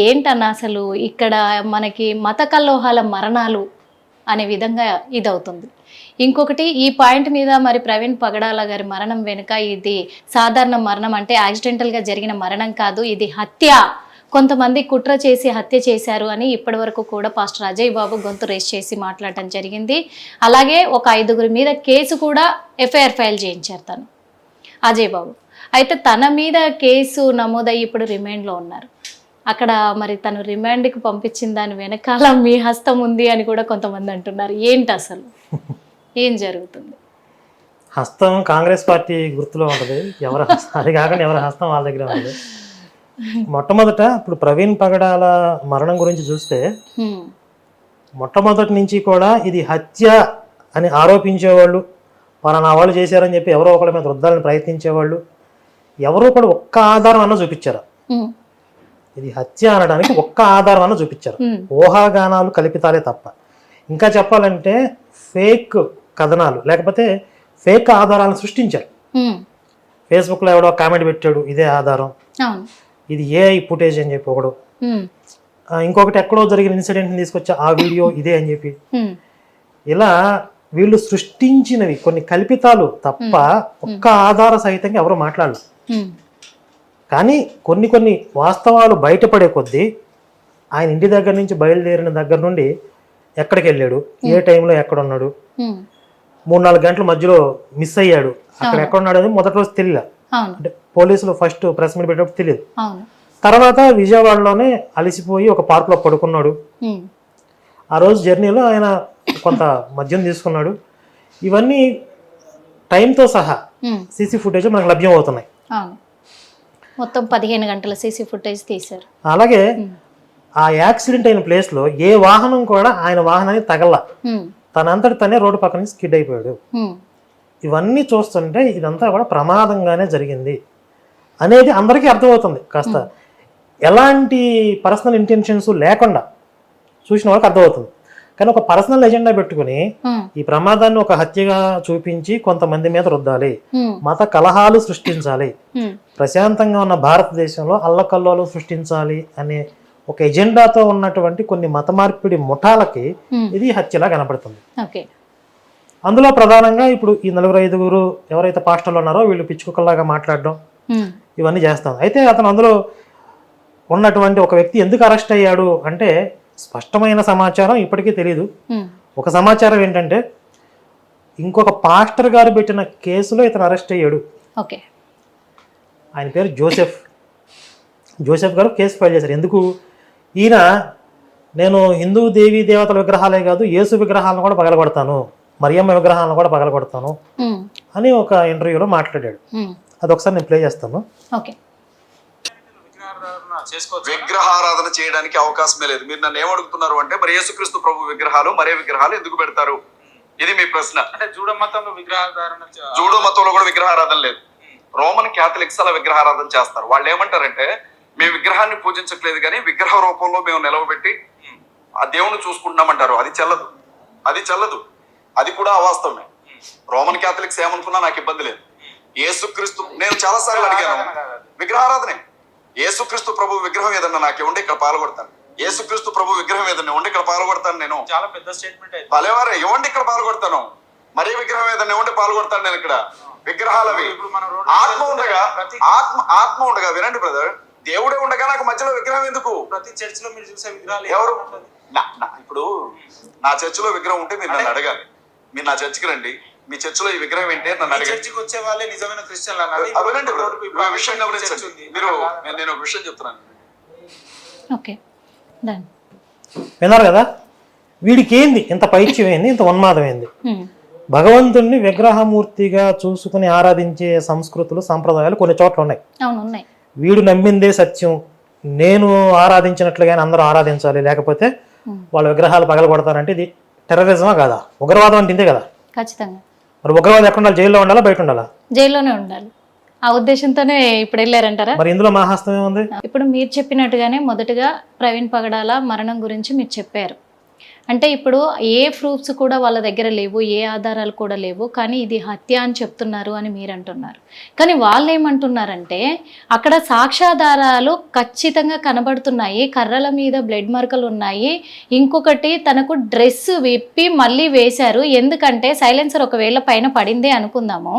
ఏంటన్నా అసలు ఇక్కడ మనకి మత కల్లోహాల మరణాలు అనే విధంగా ఇదవుతుంది. ఇంకొకటి ఈ పాయింట్ మీద మరి ప్రవీణ్ పగడాల గారి మరణం వెనుక ఇది సాధారణ మరణం అంటే యాక్సిడెంటల్గా జరిగిన మరణం కాదు, ఇది హత్య, కొంతమంది కుట్ర చేసి హత్య చేశారు అని ఇప్పటి వరకు కూడా పాస్టర్ అజయ్ బాబు గొంతు రేస్ చేసి మాట్లాడటం జరిగింది. అలాగే ఒక 5గురి మీద కేసు కూడా ఎఫ్ఐఆర్ ఫైల్ చేయించారు తను అజయ్ బాబు. అయితే తన మీద కేసు నమోదయ్యి ఇప్పుడు రిమాండ్లో ఉన్నారు. అక్కడ మరి తను రిమాండ్కి పంపించిన దాని వెనకాల మీ హస్తం ఉంది అని కూడా కొంతమంది అంటున్నారు. ఏంటి అసలు ఏం జరుగుతుంది? హస్తం కాంగ్రెస్ పార్టీ గుర్తులో ఉంటుంది, ఎవరి అది కాకుండా ఎవరి హస్తం వాళ్ళ దగ్గర ఉంటుంది. మొట్టమొదట ఇప్పుడు ప్రవీణ్ పగడాల మరణం గురించి చూస్తే మొట్టమొదటి నుంచి కూడా ఇది హత్య అని ఆరోపించేవాళ్ళు, పలానా వాళ్ళు చేశారని చెప్పి ఎవరో ఒకరి మీద రుద్దాలని ప్రయత్నించేవాళ్ళు ఎవరో కూడా ఒక్క ఆధారం అన్న చూపించారు. ఇది హత్య అనడానికి ఒక్క ఆధారం అన్న చూపించారు. ఊహాగానాలు కల్పితాలే తప్ప. ఇంకా చెప్పాలంటే ఫేక్ కథనాలు లేకపోతే ఫేక్ ఆధారాలను సృష్టించారు. ఫేస్బుక్లో ఎవడో కామెంట్ పెట్టాడు, ఇదే ఆధారం, ఇది ఏఐ ఫుటేజ్ అని చెప్పి ఒకడు, ఇంకొకటి ఎక్కడో జరిగిన ఇన్సిడెంట్ని తీసుకొచ్చి ఆ వీడియో ఇదే అని చెప్పి, ఇలా వీళ్ళు సృష్టించినవి కొన్ని కల్పితాలు తప్ప ఒక్క ఆధార సహితంగా ఎవరు మాట్లాడలేదు. కానీ కొన్ని కొన్ని వాస్తవాలు బయటపడే కొద్దీ ఆయన ఇంటి దగ్గర నుంచి బయలుదేరిన దగ్గర నుండి ఎక్కడికి వెళ్ళాడు, ఏ టైంలో ఎక్కడ ఉన్నాడు, 3-4 గంటల మధ్యలో మిస్ అయ్యాడు, అక్కడ ఎక్కడ ఉన్నాడు అని మొదటి రోజు తెలియదు. అంటే పోలీసులు ఫస్ట్ ప్రెస్ మీట్ పెట్టినప్పుడు తెలియదు. తర్వాత విజయవాడలోనే అలసిపోయి ఒక పార్కులో పడుకున్నాడు. ఆ రోజు జర్నీలో ఆయన కొంత మద్యం తీసుకున్నాడు. ఇవన్నీ టైంతో సహా సీసీ ఫుటేజ్ మనకు లభ్యం అవుతున్నాయి. మొత్తం 15 గంటల సీసీ ఫుటేజ్ తీశారు. అలాగే ఆ యాక్సిడెంట్ అయిన ప్లేస్ లో ఏ వాహనం కూడా ఆయన వాహనానికి తగల, తనంతటి తనే రోడ్డు పక్కన నుంచి స్కిడ్ అయిపోయాడు. ఇవన్నీ చూస్తుంటే ఇదంతా కూడా ప్రమాదంగానే జరిగింది అనేది అందరికీ అర్థమవుతుంది. కాస్త ఎలాంటి పర్సనల్ ఇంటెన్షన్స్ లేకుండా చూసిన వాళ్ళకి అర్థమవుతుంది. కానీ ఒక పర్సనల్ ఎజెండా పెట్టుకుని ఈ ప్రమాదాన్ని ఒక హత్యగా చూపించి కొంతమంది మీద రుద్దాలి, మత కలహాలు సృష్టించాలి, ప్రశాంతంగా ఉన్న భారతదేశంలో అల్లకల్లోలు సృష్టించాలి అనే ఒక ఎజెండాతో ఉన్నటువంటి కొన్ని మత మార్పిడి ముఠాలకి ఇది హత్యలా కనపడుతుంది. అందులో ప్రధానంగా ఇప్పుడు ఈ 4-5 ఎవరైతే పాస్టర్లు ఉన్నారో వీళ్ళు పిచ్చుకుక్కల్లాగా మాట్లాడడం ఇవన్నీ చేస్తాం. అయితే అతను అందులో ఉన్నటువంటి ఒక వ్యక్తి ఎందుకు అరెస్ట్ అయ్యాడు అంటే స్పష్టమైన సమాచారం ఇప్పటికీ తెలియదు. ఒక సమాచారం ఏంటంటే ఇంకొక పాస్టర్ గారు పెట్టిన కేసులో ఇతను అరెస్ట్ అయ్యాడు. ఆయన పేరు జోసెఫ్ గారు కేసు ఫైల్ చేశారు. ఎందుకు? ఈయన నేను హిందూ దేవీ దేవతల విగ్రహాలే కాదు యేసు విగ్రహాలను కూడా పగలగొడతాను, మరియమ్మ విగ్రహాలను కూడా పగలగొడతాను అని ఒక ఇంటర్వ్యూలో మాట్లాడాడు. అది ఒకసారి నేను ప్లే చేస్తాను. విగ్రహారాధన చేయడానికి అవకాశమే లేదు. మీరు నన్ను ఏమడుగుతున్నారు అంటే మరి యేసుక్రీస్తు ప్రభు విగ్రహాలు మరే విగ్రహాలు ఎందుకు పెడతారు, ఇది మీ ప్రశ్న. అంటే జూడో మతంలో కూడా విగ్రహారాధన లేదు. రోమన్ క్యాథలిక్స్ అలా విగ్రహారాధన చేస్తారు. వాళ్ళు ఏమంటారంటే మేము విగ్రహాన్ని పూజించట్లేదు కానీ విగ్రహ రూపంలో మేము నిలవబెట్టి ఆ దేవుని చూసుకుంటున్నామంటారు. అది చెల్లదు. అది కూడా అవాస్తవమే. రోమన్ క్యాథలిక్స్ ఏమనుకున్నా నాకు ఇబ్బంది లేదు. యేసుక్రీస్తు నేను చాలా సార్లు అడిగాను, విగ్రహారాధనే. యేసుక్రీస్తు ప్రభు విగ్రహం ఏదన్నా నాకు ఉండి ఇక్కడ పాల్గొడతాను. యేసుక్రీస్తు ప్రభు విగ్రహం ఏదన్నా ఉండి ఇక్కడ పాల్గొడతాను. నేను చాలా పెద్ద స్టేట్మెంట్ భలేవారే ఇవ్వండి ఇక్కడ పాల్గొడతాను. మరీ విగ్రహం ఏదన్నా ఉండి పాల్గొడతాను. నేను ఇక్కడ విగ్రహాలవి ఆత్మ ఉండగా వినండి బ్రదర్, దేవుడే ఉండగా నాకు మధ్యలో విగ్రహం ఎందుకు? ప్రతి చర్చ్ లో మీరు చూసే విగ్రహాలు ఎవరు? ఇప్పుడు నా చర్చిలో విగ్రహం ఉంటే మీరు నన్ను అడగాలి. మీరు నా చర్చికి రండి, మీ చర్చిలో ఈ విగ్రహం ఏంటి అని నన్ను అడగాలి. చర్చికి వచ్చే వాళ్ళే నిజమైన క్రిస్టియన్లు అన్నది విషయం గమనించండి. నేను ఒక విషయం చెప్తున్నాను. విన్నారు కదా, వీడికి ఏంది ఇంత పైత్యం ఏంది, ఇంత ఉన్మాదం ఏంది? భగవంతుణ్ణి విగ్రహమూర్తిగా చూసుకుని ఆరాధించే సంస్కృతులు సంప్రదాయాలు కొన్ని చోట్ల ఉన్నాయి. వీడు నమ్మిందే సత్యం, నేను ఆరాధించినట్లుగానే అందరూ ఆరాధించాలి, లేకపోతే వాళ్ళ విగ్రహాలు పగలగొడతారంటే ఇది టెర్రరిజమా కాదా? ఉగ్రవాదం అంటే ఇంతే కదా. ఖచ్చితంగా. మరి ఉగ్రవాదం ఎక్కడ ఉండాలి? జైల్లో ఉండాలా, బయట ఉండాలా? జైల్లోనే ఉండాలి. ఆ ఉద్దేశంతోనే ఇప్పుడు వెళ్ళారంటారా? మరి ఇందులో మా హస్తం ఏముంది? ఇప్పుడు మీరు చెప్పినట్టుగానే మొదటగా ప్రవీణ్ పగడాల మరణం గురించి మీరు చెప్పారు. అంటే ఇప్పుడు ఏ ప్రూఫ్స్ కూడా వాళ్ళ దగ్గర లేవు, ఏ ఆధారాలు కూడా లేవు, కానీ ఇది హత్య అని చెప్తున్నారు అని మీరు అంటున్నారు. కానీ వాళ్ళు ఏమంటున్నారంటే అక్కడ సాక్ష్యాధారాలు ఖచ్చితంగా కనబడుతున్నాయి, కర్రల మీద బ్లడ్ మార్కలు ఉన్నాయి, ఇంకొకటి తనకు డ్రెస్ విప్పి మళ్ళీ వేశారు. ఎందుకంటే సైలెన్సర్ ఒకవేళ పైన పడిందే అనుకుందాము,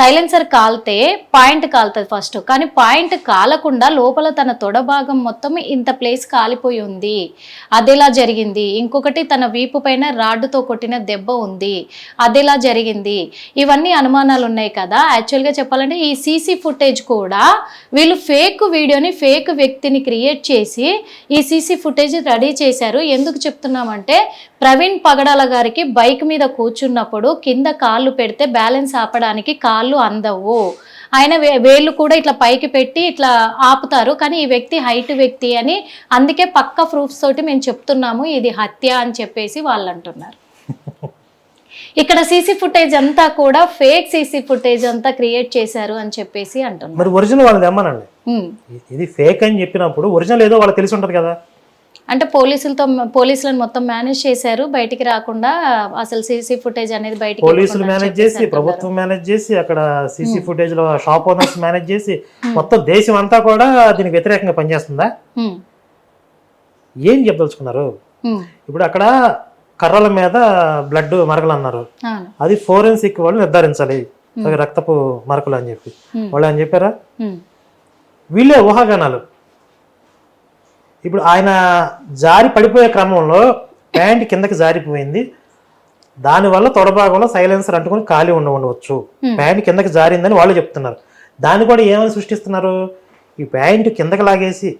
సైలెన్సర్ కాలితే పాయింట్ కాలుతుంది ఫస్ట్, కానీ పాయింట్ కాలకుండా లోపల తన తొడ భాగం మొత్తం ఇంత ప్లేస్ కాలిపోయి ఉంది, అదెలా జరిగింది, ఇంకొకటి తన వీపు పైన రాడ్డుతో కొట్టిన దెబ్బ ఉంది, అదెలా జరిగింది, ఇవన్నీ అనుమానాలు ఉన్నాయి కదా. యాక్చువల్గా చెప్పాలంటే ఈ సీసీ ఫుటేజ్ కూడా వీళ్ళు ఫేక్ వీడియోని, ఫేక్ వ్యక్తిని క్రియేట్ చేసి ఈ సీసీ ఫుటేజ్ రెడీ చేశారు. ఎందుకు చెప్తున్నామంటే ప్రవీణ్ పగడాల గారికి బైక్ మీద కూర్చున్నప్పుడు కింద కాళ్ళు పెడితే బ్యాలెన్స్ ఆపడానికి కాళ్ళు అందవు, ఆయన వేళ్ళు కూడా ఇట్లా పైకి పెట్టి ఇట్లా ఆపుతారు, కానీ ఈ వ్యక్తి హైట్ వ్యక్తి అని, అందుకే పక్క ప్రూఫ్స్ తోటి మేము చెప్తున్నాము ఇది హత్య అని చెప్పేసి వాళ్ళు అంటున్నారు. ఇక్కడ సీసీ ఫుటేజ్ అంతా కూడా ఫేక్ సీసీ ఫుటేజ్ అంతా క్రియేట్ చేశారు అని చెప్పేసి అంటున్నారు. మరి ఒరిజినల్ వాళ్ళది తెమ్మనండి. ఇది ఫేక్ అని చెప్పినప్పుడు ఒరిజినల్ ఏదో వాళ్ళకి తెలిసి ఉంటది కదా. అంటే పోలీసులను మొత్తం మేనేజ్ చేశారు, బయటికి రాకుండా అసలు సీసీ ఫుటేజ్ అనేది బయటికి పోలీసులు మేనేజ్ చేసి, ప్రభుత్వం మేనేజ్ చేసి, అక్కడ సీసీ ఫుటేజ్ లో షాప్ ఓనర్స్ మేనేజ్ చేసి, మొత్తం దేశం అంతా కూడా దీనికి వ్యతిరేకంగా పనిచేస్తుందా? ఏం చెప్పదలుచుకున్నారు? ఇప్పుడు అక్కడ కర్రల మీద బ్లడ్ మరకలు అన్నారు, అది ఫోరెన్సిక్ వాళ్ళు నిర్ధారించాలి అవి రక్తపు మరకలు అని చెప్పి వాళ్ళు అని చెప్పారా? వీళ్ళే ఊహాగానాలు. ఇప్పుడు ఆయన జారి పడిపోయే క్రమంలో ప్యాంట్ కిందకి జారిపోయింది, దానివల్ల తొడభాగంలో సైలెన్సర్ అంటుకొని ఖాళీ ఉండవచ్చు, ప్యాంట్ కిందకి జారిందని వాళ్ళు చెప్తున్నారు. దాన్ని కూడా ఏమని సృష్టిస్తున్నారు, ఈ ప్యాంట్ కిందకి లాగేసి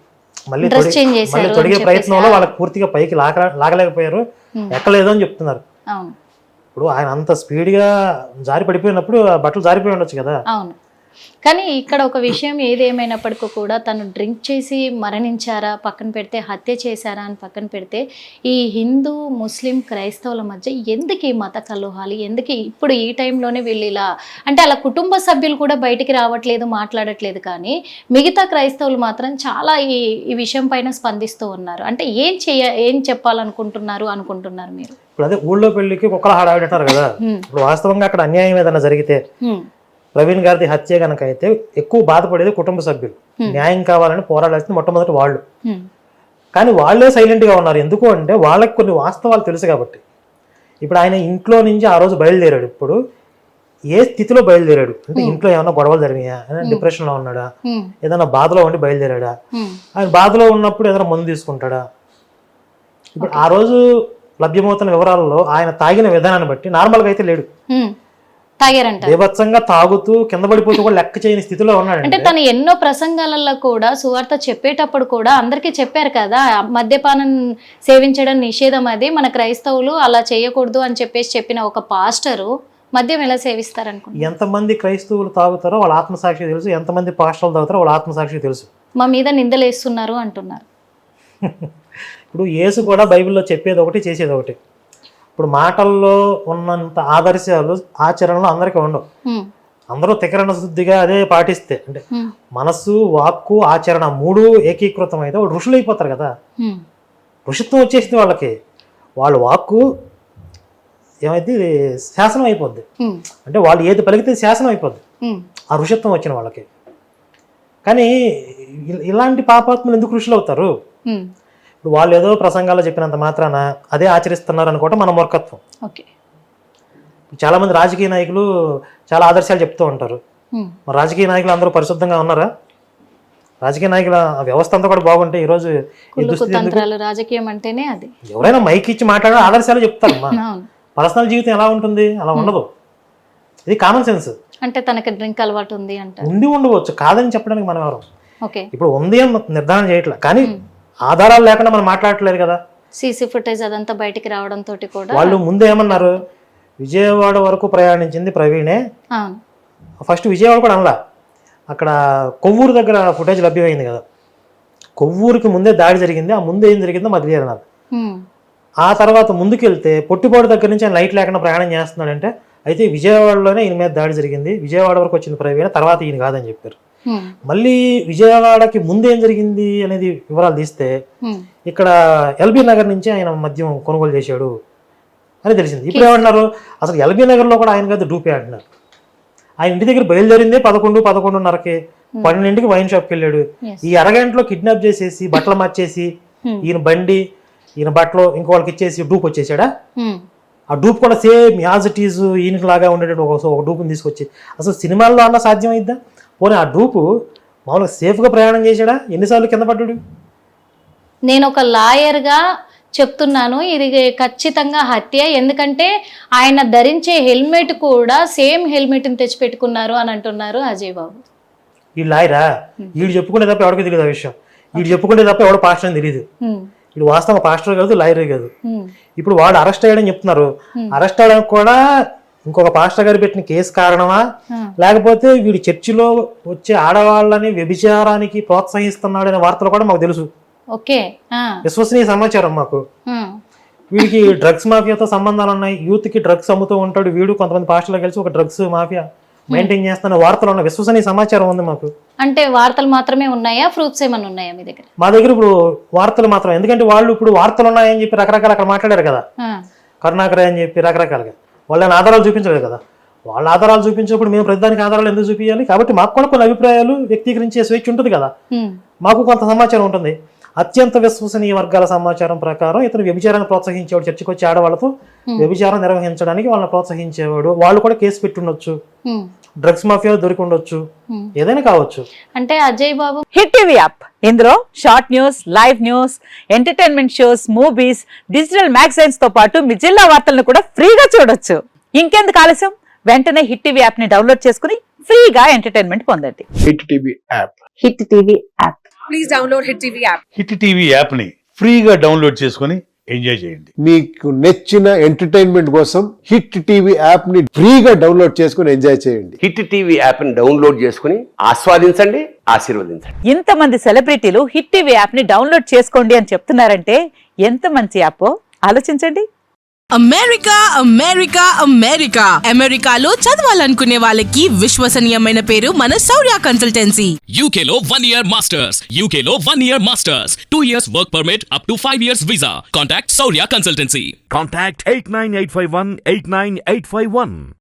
మళ్ళీ తొడిగే ప్రయత్నంలో వాళ్ళకి పూర్తిగా పైకి లాగలేకపోయారు, ఎక్కలేదు అని చెప్తున్నారు. ఇప్పుడు ఆయన అంత స్పీడ్గా జారి పడిపోయినప్పుడు బట్టలు జారిపోయి ఉండొచ్చు కదా. కానీ ఇక్కడ ఒక విషయం ఏదేమైనప్పటికీ కూడా తను డ్రింక్ చేసి మరణించారా పక్కన పెడితే, హత్య చేశారా అని పక్కన పెడితే, ఈ హిందూ ముస్లిం క్రైస్తవుల మధ్య ఎందుకు ఈ మత కలహాలు, ఎందుకు ఇప్పుడు ఈ టైంలోనే వీళ్ళు ఇలా అంటే అలా కుటుంబ సభ్యులు కూడా బయటికి రావట్లేదు, మాట్లాడట్లేదు, కానీ మిగతా క్రైస్తవులు మాత్రం చాలా ఈ విషయం పైన స్పందిస్తూ ఉన్నారు. అంటే ఏం చెప్పాలనుకుంటున్నారు మీరు? ఇప్పుడు అదే ఊళ్ళో పెళ్లికి కుక్కల హాడాడంటారు కదా. ఇప్పుడు వాస్తవంగా అక్కడ అన్యాయం ఏదైనా జరిగితే, ప్రవీణ్ గారిది హత్య కనుక అయితే ఎక్కువ బాధపడేది కుటుంబ సభ్యులు, న్యాయం కావాలని పోరాడాల్సింది మొట్టమొదటి వాళ్ళు. కానీ వాళ్ళే సైలెంట్ గా ఉన్నారు. ఎందుకు అంటే వాళ్ళకి కొన్ని వాస్తవాలు తెలుసు కాబట్టి. ఇప్పుడు ఆయన ఇంట్లో నుంచి ఆ రోజు బయలుదేరాడు. ఇప్పుడు ఏ స్థితిలో బయలుదేరాడు అంటే, ఇంట్లో ఏమైనా గొడవలు జరిగినాయా, డిప్రెషన్ లో ఉన్నాడా, ఏదైనా బాధలో ఉండి బయలుదేరాడా, ఆయన బాధలో ఉన్నప్పుడు ఏదైనా మందు తీసుకుంటాడా? ఇప్పుడు ఆ రోజు లభ్యమవుతున్న వివరాలలో ఆయన తాగిన విధానాన్ని బట్టి నార్మల్ గా అయితే లేడు, బీభత్సంగా తాగుతూ కింద పడిపోతూ కూడా లెక్క చేయని స్థితిలో ఉన్నాడు. అంటే తను ఎన్నో ప్రసంగాలలో కూడా సువార్త చెప్పేటప్పుడు కూడా అందరికీ చెప్పారు కదా, మద్యపానం సేవించడం నిషేధం, అది మన క్రైస్తవులు అలా చేయకూడదు అని చెప్పేసి చెప్పిన ఒక పాస్టరు మద్యం ఎలా సేవిస్తారనుకుంటున్నారు? ఎంతమంది క్రైస్తవులు తాగుతారో వాళ్ళ ఆత్మసాక్షి తెలుసు, ఎంతమంది పాస్టర్లు తాగుతారో వాళ్ళ ఆత్మసాక్షి తెలుసు. మా మీద నిందలేస్తున్నారు అంటున్నారు. ఇప్పుడు యేసు కూడా బైబిల్లో చెప్పేది ఒకటి, చేసేది ఒకటి. ఇప్పుడు మాటల్లో ఉన్నంత ఆదర్శాలు ఆచరణలో అందరికీ ఉండవు. అందరూ తికరణ శుద్ధిగా అదే పాటిస్తే, అంటే మనస్సు, వాక్కు, ఆచరణ మూడు ఏకీకృతం అయితే వాళ్ళు ఋషులు అయిపోతారు కదా. ఋషిత్వం వచ్చేసింది వాళ్ళకి. వాళ్ళ వాక్కు ఏమైతే శాసనం అయిపోద్ది, అంటే వాళ్ళు ఏది పలికితే శాసనం అయిపోద్ది ఆ ఋషిత్వం వచ్చిన వాళ్ళకి. కానీ ఇలాంటి పాపాత్మలు ఎందుకు ఋషులు అవుతారు? ఇప్పుడు వాళ్ళు ఏదో ప్రసంగాలు చెప్పినంత మాత్రాన అదే ఆచరిస్తున్నారు అనుకోవటం మన మూర్ఖత్వం. చాలా మంది రాజకీయ నాయకులు చాలా ఆదర్శాలు చెప్తూ ఉంటారు. మరి రాజకీయ నాయకులు అందరూ పరిశుద్ధంగా ఉన్నారా? రాజకీయ నాయకుల వ్యవస్థ అంతా కూడా బాగుంటే ఈరోజు రాజకీయం అంటేనే అది. ఎవరైనా మైక్ ఇచ్చి మాట్లాడే ఆదర్శాలు చెప్తారు. పర్సనల్ జీవితం ఎలా ఉంటుంది? అలా ఉండదు. ఇది కామన్ సెన్స్. అంటే తనకి డ్రింక్ అలవాటు ఉంది అంటే ఉండవచ్చు, కాదని చెప్పడానికి మనం ఎవరు ఇప్పుడు ఉంది అని నిర్ధారణ చేయట్లే, కానీ ఆధారాలు లేకుండా మనం మాట్లాడట్లేదు కదా. సీసీ ఫుటేజ్ అదంతా బయటికి రావడంతో కూడా వాళ్ళు ముందు ఏమన్నారు, విజయవాడ వరకు ప్రయాణించింది ప్రవీణే. ఫస్ట్ విజయవాడ కూడా అనలా, అక్కడ కొవ్వూరు దగ్గర ఫుటేజ్ లభ్యమైంది కదా. కొవ్వూరుకి ముందే దాడి జరిగింది, ఆ ముందు ఏం జరిగిందో మాకు తెలియదు. ఆ తర్వాత ముందుకెళ్తే పొట్టిపాడు దగ్గర నుంచి ఆయన లైట్ లేకుండా ప్రయాణం చేస్తున్నాడంటే, అయితే విజయవాడలోనే ఈయన మీద దాడి జరిగింది, విజయవాడ వరకు వచ్చింది ప్రవీణ, తర్వాత ఈయన కాదని చెప్పారు. మళ్ళీ విజయవాడకి ముందు ఏం జరిగింది అనేది వివరాలు తీస్తే ఇక్కడ ఎల్బీ నగర్ నుంచి ఆయన మద్యం కొనుగోలు చేశాడు అని తెలిసింది. ఇప్పుడు ఏమంటున్నారు, అసలు ఎల్బీ నగర్లో కూడా ఆయన కదా డూపే అంటున్నారు. ఆయన ఇంటి దగ్గర బయలుదేరిందే 11:30కి, 12ంటికి వైన్ షాప్కి వెళ్ళాడు. ఈ అరగంటలో కిడ్నాప్ చేసేసి బట్టలు మార్చేసి ఈయన బండి ఈయన బట్టలు ఇంకో వాళ్ళకి ఇచ్చేసి డూప్ వచ్చేసాడా? ఆ డూప్ కూడా సేమ్ యాజ్ ఇట్ ఈజ్ ఈయనకి లాగా ఉండేటట్టు ఒక డూప్ని తీసుకొచ్చి, అసలు సినిమాల్లో అన్న సాధ్యమైద్దా? పోనీ ఆ డూపు మామూలుగా సేఫ్గా ప్రయాణం చేశాడా? ఎన్నిసార్లు కింద పడ్డాడు? నేను ఒక లాయర్గా చెప్తున్నాను, ఇది ఖచ్చితంగా హత్య. ఎందుకంటే ఆయన ధరించే హెల్మెట్ కూడా సేమ్ హెల్మెట్ని తెచ్చిపెట్టుకున్నారు అని అంటున్నారు అజయ్ బాబు. ఈ లాయరా? వీడు చెప్పుకునే తప్ప ఎవరికి తెలియదు ఆ విషయం. వీడు చెప్పుకునే తప్ప ఎవడో పాస్టర్ అని తెలియదు. వీడు వాస్తవంగా పాస్టర్ కాదు, లాయరే కాదు. ఇప్పుడు వాడు అరెస్ట్ అయ్యాడని చెప్తున్నారు. అరెస్ట్ అయ్యడానికి కూడా ఇంకొక పాస్టర్ గారు పెట్టిన కేసు కారణమా, లేకపోతే వీడు చర్చిలో వచ్చే ఆడవాళ్ళని వ్యభిచారానికి ప్రోత్సహిస్తున్నాడు అనే వార్తలు కూడా మాకు తెలుసు. ఓకే, విశ్వసనీయ సమాచారం మాకు. వీడికి డ్రగ్స్ మాఫియాతో సంబంధాలు ఉన్నాయి, యూత్ కి డ్రగ్స్ అమ్ముతూ ఉంటాడు వీడు, కొంతమంది పాస్టర్లు కలిసి ఒక డ్రగ్స్ మాఫియా మెయింటైన్ చేస్తున్న వార్తలు ఉన్న విశ్వసనీయ సమాచారం ఉంది మాకు. అంటే వార్తలు మాత్రమే ఉన్నాయా, ప్రూఫ్స్ ఏమైనా ఉన్నాయా మీ దగ్గర? మా దగ్గర ఇప్పుడు వార్తలు మాత్రం, ఎందుకంటే వాళ్ళు ఇప్పుడు వార్తలు ఉన్నాయని చెప్పి రకరకాల అక్కడ మాట్లాడారు కదా, కరుణాకర్ అని చెప్పి రకరకాలుగా. వాళ్ళని ఆధారాలు చూపించలేదు కదా. వాళ్ళ ఆధారాలు చూపించినప్పుడు మేము ప్రతిదానికి ఆధారాలు ఎందుకు చూపించాలి? కాబట్టి మాకు కూడా కొన్ని అభిప్రాయాలు వ్యక్తీకరించే స్వేచ్ఛ ఉంటుంది కదా, మాకు కొంత సమాచారం ఉంటుంది. అత్యంత విశ్వసనీయ వర్గాల సమాచారం ప్రకారం ఇతను వ్యభిచారాన్ని ప్రోత్సహించేవాడు, చర్చకు వచ్చి ఆడవాళ్ళతో వ్యభిచారం నిర్వహించడానికి వాళ్ళని ప్రోత్సహించేవాడు. వాళ్ళు కూడా కేసు పెట్టి ఉండొచ్చు, డ్రగ్స్ మాఫియాలో దొరికి ఉండొచ్చు, ఏదైనా కావచ్చు. అంటే అజయ్ బాబు హిట్ టీవీ యాప్, ఇందులో short news, live news, entertainment shows, movies, digital magazines తో పాటు మీ జిల్లా వార్తలను కూడా ఫ్రీగా చూడొచ్చు. ఇంకెందుకు ఆలస్యం, వెంటనే హిట్ టీవీ యాప్ ని డౌన్లోడ్ చేసుకుని ఫ్రీగా ఎంటర్టైన్మెంట్ పొందండి. Hit TV app. Hit TV app. Please download hit TV app. Hit TV app ని ఫ్రీగా డౌన్లోడ్ చేసుకొని ఎంజాయ్ చేయండి. మీకు నచ్చిన ఎంటర్టైన్మెంట్ కోసం హిట్ టీవీ యాప్ ని ఫ్రీగా డౌన్లోడ్ చేసుకొని ఎంజాయ్ చేయండి. హిట్ టీవీ యాప్ ని డౌన్లోడ్ చేసుకుని ఆస్వాదించండి, ఆశీర్వదించండి. ఇంతమంది సెలబ్రిటీలు హిట్ టీవీ యాప్ ని డౌన్లోడ్ చేసుకోండి అని చెప్తున్నారంటే ఎంత మంచి యాప్ ఆలోచించండి. అమెరికా అమెరికా అమెరికా అమెరికాలో చదవాలనుకునే వాళ్ళకి విశ్వసనీయమైన పేరు మన శౌర్య కన్సల్టెన్సీ. UK లో 1 year masters. UK లో 1 year masters. 2 years work permit up to 5 years visa. Contact Saurya Consultancy. Contact 89851 89851.